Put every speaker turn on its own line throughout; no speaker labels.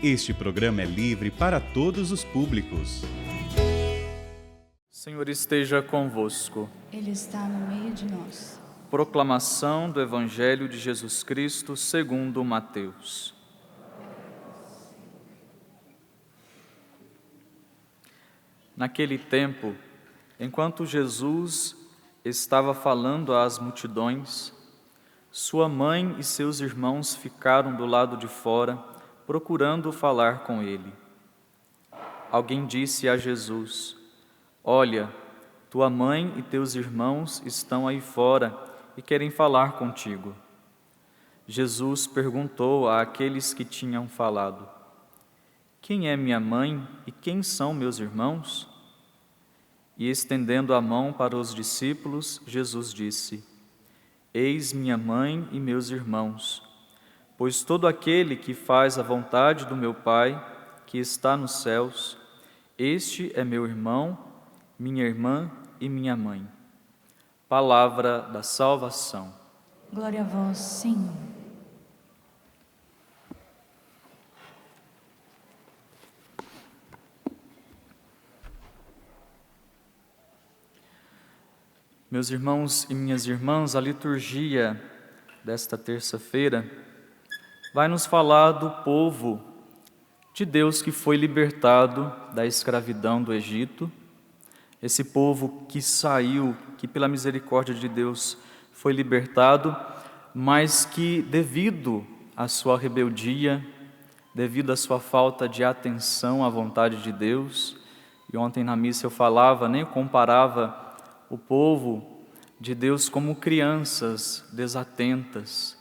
Este programa é livre para todos os públicos.
Senhor esteja convosco.
Ele está no meio de nós.
Proclamação do Evangelho de Jesus Cristo segundo Mateus. Naquele tempo, enquanto Jesus estava falando às multidões, sua mãe e seus irmãos ficaram do lado de fora, procurando falar com ele. Alguém disse a Jesus: "Olha, tua mãe e teus irmãos estão aí fora e querem falar contigo." Jesus perguntou àqueles que tinham falado: "Quem é minha mãe e quem são meus irmãos?" E estendendo a mão para os discípulos, Jesus disse: "Eis minha mãe e meus irmãos, pois todo aquele que faz a vontade do meu Pai, que está nos céus, este é meu irmão, minha irmã e minha mãe." Palavra da salvação.
Glória a vós, Senhor.
Meus irmãos e minhas irmãs, a liturgia desta terça-feira vai nos falar do povo de Deus que foi libertado da escravidão do Egito, esse povo que saiu, que pela misericórdia de Deus foi libertado, mas que devido à sua rebeldia, devido à sua falta de atenção à vontade de Deus, e ontem na missa eu falava, nem comparava o povo de Deus como crianças desatentas,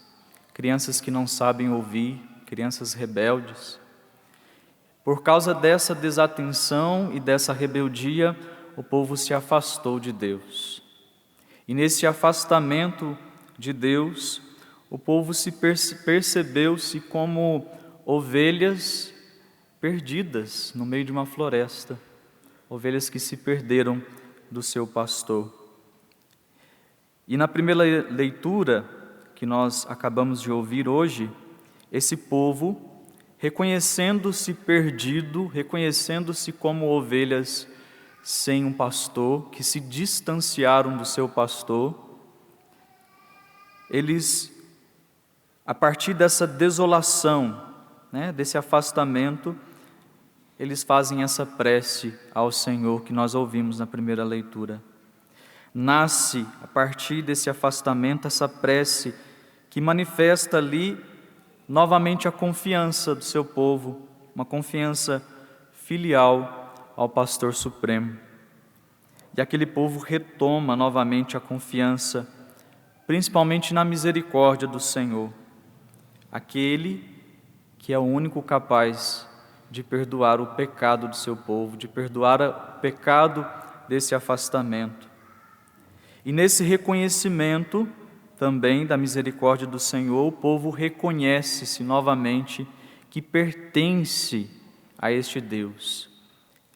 crianças que não sabem ouvir, crianças rebeldes. Por causa dessa desatenção e dessa rebeldia, o povo se afastou de Deus. E nesse afastamento de Deus, o povo percebeu-se como ovelhas perdidas no meio de uma floresta, ovelhas que se perderam do seu pastor. E na primeira leitura que nós acabamos de ouvir hoje, esse povo, reconhecendo-se perdido, reconhecendo-se como ovelhas sem um pastor, que se distanciaram do seu pastor, eles, a partir dessa desolação, desse afastamento, eles fazem essa prece ao Senhor que nós ouvimos na primeira leitura. Nasce, a partir desse afastamento, essa prece que manifesta ali novamente a confiança do seu povo, uma confiança filial ao Pastor Supremo. E aquele povo retoma novamente a confiança, principalmente na misericórdia do Senhor, aquele que é o único capaz de perdoar o pecado do seu povo, de perdoar o pecado desse afastamento. E nesse reconhecimento também da misericórdia do Senhor, o povo reconhece-se novamente que pertence a este Deus.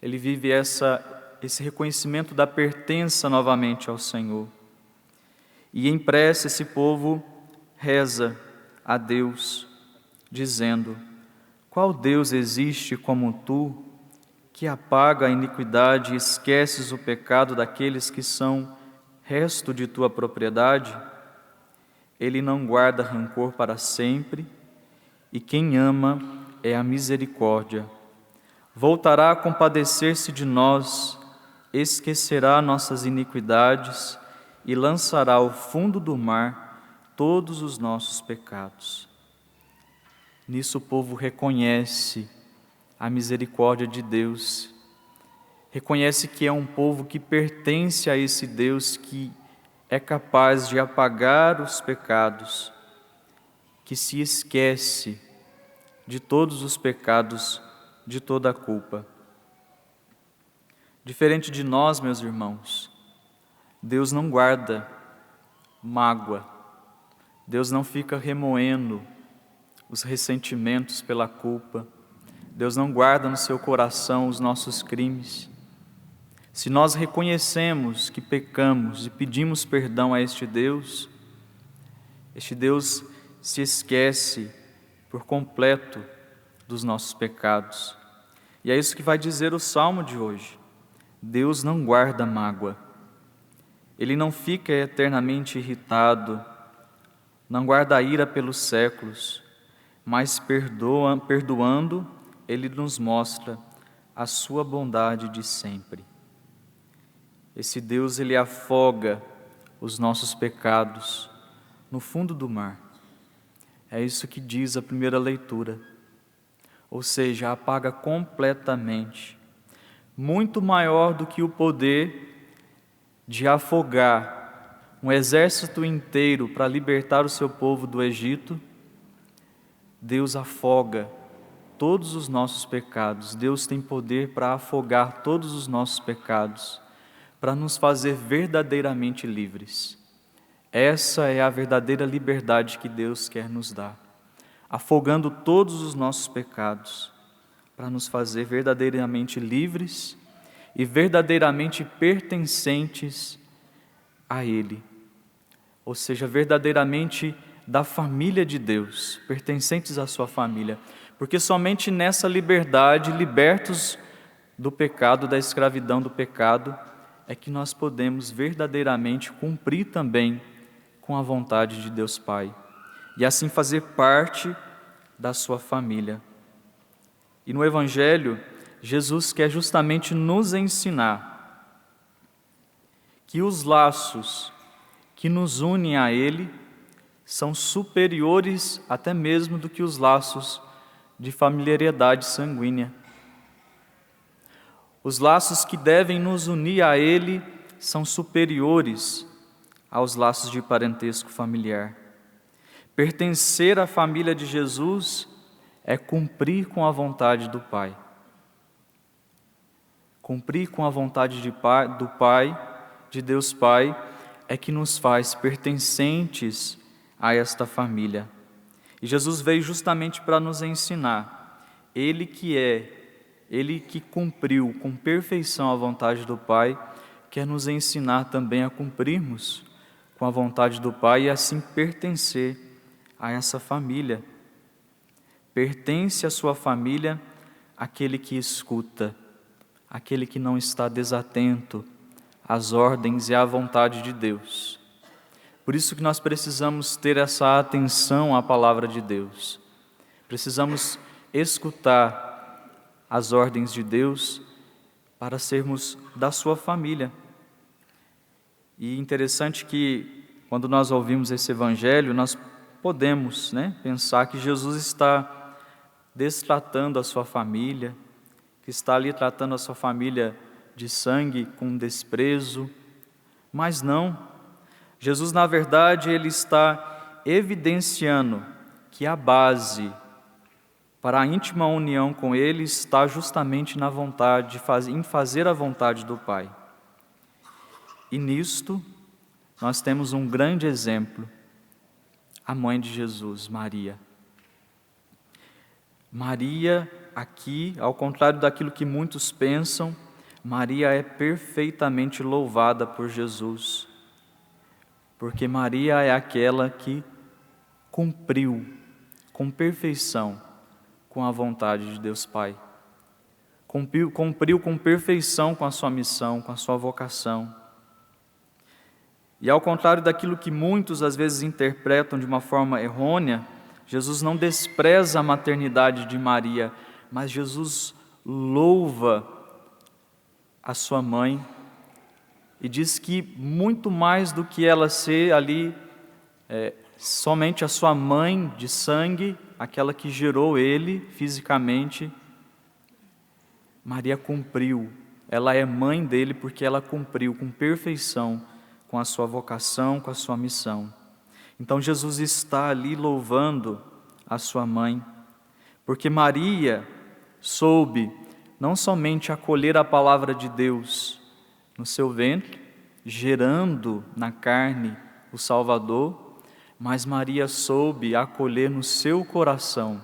Ele vive esse reconhecimento da pertença novamente ao Senhor. E em prece esse povo reza a Deus, dizendo: "Qual Deus existe como tu, que apaga a iniquidade e esqueces o pecado daqueles que são resto de tua propriedade? Ele não guarda rancor para sempre, e quem ama é a misericórdia. Voltará a compadecer-se de nós, esquecerá nossas iniquidades e lançará ao fundo do mar todos os nossos pecados." Nisso o povo reconhece a misericórdia de Deus, reconhece que é um povo que pertence a esse Deus que é capaz de apagar os pecados, que se esquece de todos os pecados, de toda a culpa. Diferente de nós, meus irmãos, Deus não guarda mágoa, Deus não fica remoendo os ressentimentos pela culpa, Deus não guarda no seu coração os nossos crimes. Se nós reconhecemos que pecamos e pedimos perdão a este Deus se esquece por completo dos nossos pecados. E é isso que vai dizer o Salmo de hoje. Deus não guarda mágoa. Ele não fica eternamente irritado, não guarda ira pelos séculos, mas perdoando, Ele nos mostra a sua bondade de sempre. Esse Deus, Ele afoga os nossos pecados no fundo do mar. É isso que diz a primeira leitura. Ou seja, apaga completamente. Muito maior do que o poder de afogar um exército inteiro para libertar o seu povo do Egito, Deus afoga todos os nossos pecados. Deus tem poder para afogar todos os nossos pecados, para nos fazer verdadeiramente livres. Essa é a verdadeira liberdade que Deus quer nos dar, afogando todos os nossos pecados, para nos fazer verdadeiramente livres e verdadeiramente pertencentes a Ele, ou seja, verdadeiramente da família de Deus, pertencentes à sua família, porque somente nessa liberdade, libertos do pecado, da escravidão do pecado, é que nós podemos verdadeiramente cumprir também com a vontade de Deus Pai, e assim fazer parte da sua família. E no Evangelho, Jesus quer justamente nos ensinar que os laços que nos unem a Ele são superiores até mesmo do que os laços de familiaridade sanguínea. Os laços que devem nos unir a Ele são superiores aos laços de parentesco familiar. Pertencer à família de Jesus é cumprir com a vontade do Pai. Cumprir com a vontade do Pai, de Deus Pai, é que nos faz pertencentes a esta família. E Jesus veio justamente para nos ensinar. Ele que cumpriu com perfeição a vontade do Pai, quer nos ensinar também a cumprirmos com a vontade do Pai e assim pertencer a essa família. Pertence à sua família aquele que escuta, aquele que não está desatento às ordens e à vontade de Deus. Por isso que nós precisamos ter essa atenção à palavra de Deus. Precisamos escutar as ordens de Deus para sermos da sua família. E interessante que quando nós ouvimos esse evangelho, nós podemos, pensar que Jesus está destratando a sua família, que está ali tratando a sua família de sangue com desprezo, mas não. Jesus, na verdade, Ele está evidenciando que a base para a íntima união com Ele está justamente na vontade, em fazer a vontade do Pai. E nisto, nós temos um grande exemplo, a mãe de Jesus, Maria. Maria, aqui, ao contrário daquilo que muitos pensam, Maria é perfeitamente louvada por Jesus, porque Maria é aquela que cumpriu com perfeição com a vontade de Deus Pai. Cumpriu com perfeição com a sua missão, com a sua vocação. E ao contrário daquilo que muitos às vezes interpretam de uma forma errônea, Jesus não despreza a maternidade de Maria, mas Jesus louva a sua mãe e diz que muito mais do que ela ser ali somente a sua mãe de sangue, aquela que gerou ele fisicamente, Maria cumpriu. Ela é mãe dele porque ela cumpriu com perfeição com a sua vocação, com a sua missão. Então Jesus está ali louvando a sua mãe, porque Maria soube não somente acolher a palavra de Deus no seu ventre, gerando na carne o Salvador, mas Maria soube acolher no seu coração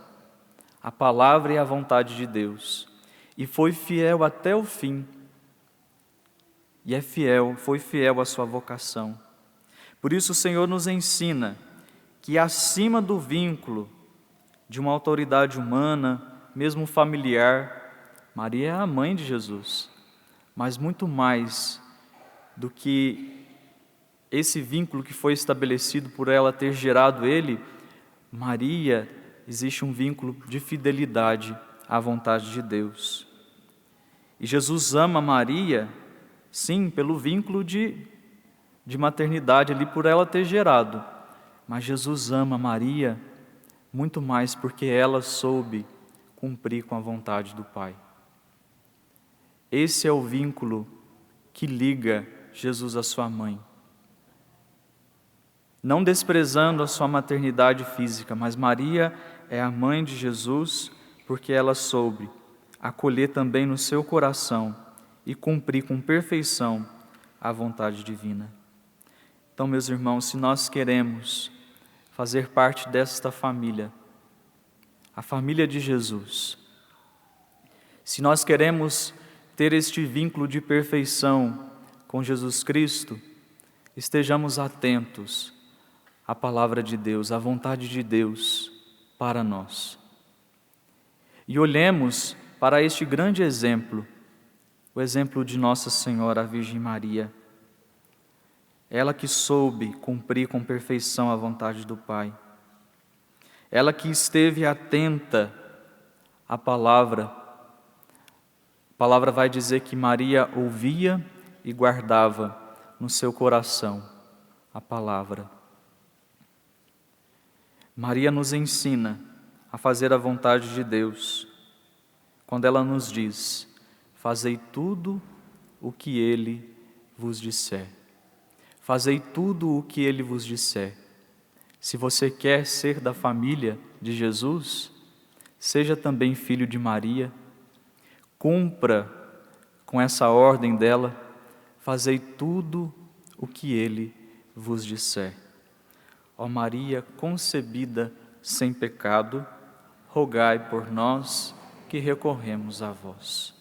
a palavra e a vontade de Deus, e foi fiel até o fim, e foi fiel à sua vocação. Por isso o Senhor nos ensina que acima do vínculo de uma autoridade humana, mesmo familiar. Maria é a mãe de Jesus, mas muito mais do que esse vínculo que foi estabelecido por ela ter gerado ele, Maria, existe um vínculo de fidelidade à vontade de Deus. E Jesus ama Maria, sim, pelo vínculo de maternidade ali, por ela ter gerado. Mas Jesus ama Maria muito mais porque ela soube cumprir com a vontade do Pai. Esse é o vínculo que liga Jesus à sua mãe. Não desprezando a sua maternidade física, mas Maria é a mãe de Jesus porque ela soube acolher também no seu coração e cumprir com perfeição a vontade divina. Então, meus irmãos, se nós queremos fazer parte desta família, a família de Jesus, se nós queremos ter este vínculo de perfeição com Jesus Cristo, estejamos atentos à palavra de Deus, à vontade de Deus para nós. E olhemos para este grande exemplo, o exemplo de Nossa Senhora, a Virgem Maria. Ela que soube cumprir com perfeição a vontade do Pai. Ela que esteve atenta à palavra. A palavra vai dizer que Maria ouvia e guardava no seu coração a palavra. Maria nos ensina a fazer a vontade de Deus, quando ela nos diz: fazei tudo o que Ele vos disser. Fazei tudo o que Ele vos disser. Se você quer ser da família de Jesus, seja também filho de Maria, cumpra com essa ordem dela, fazei tudo o que Ele vos disser. Ó Maria concebida sem pecado, rogai por nós que recorremos a vós.